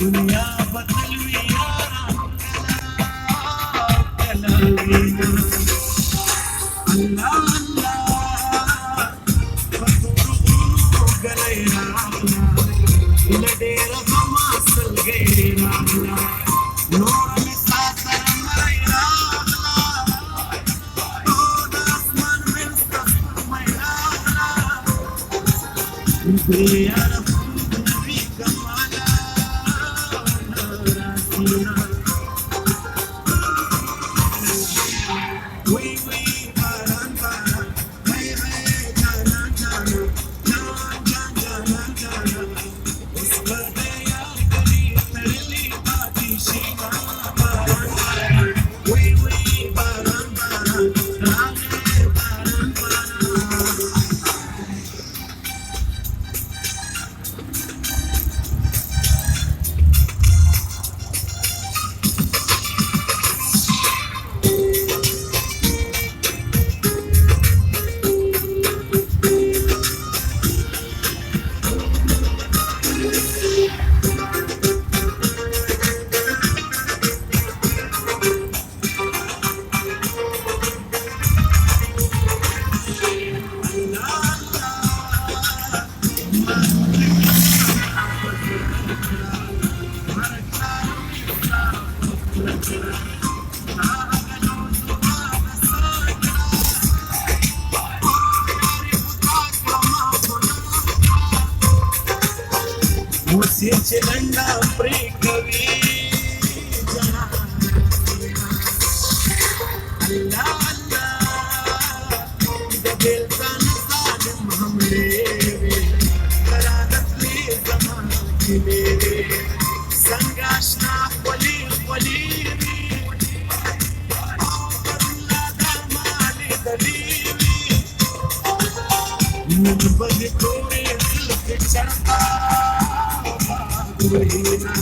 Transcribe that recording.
दुनिया बदलवी यारा कलावीना अल्लाह अल्लाह फतुरु गलेना इलडेर गमासल गेना नूर में सासर मरेना आसमान में सस्तर मैना दुनिया नबी Kamala रासीना we baran baran hey hey jana jana jana jana jana us bade yaar kari tarli baati shina baran baran we baran baran rahe baran baran Você te lenda precavi Allah Allah Del tan zalim hamle Karadat li zaman ki mere Sangashna wali wali Allah da mali dalili Min bad kore dil ke charta Wahina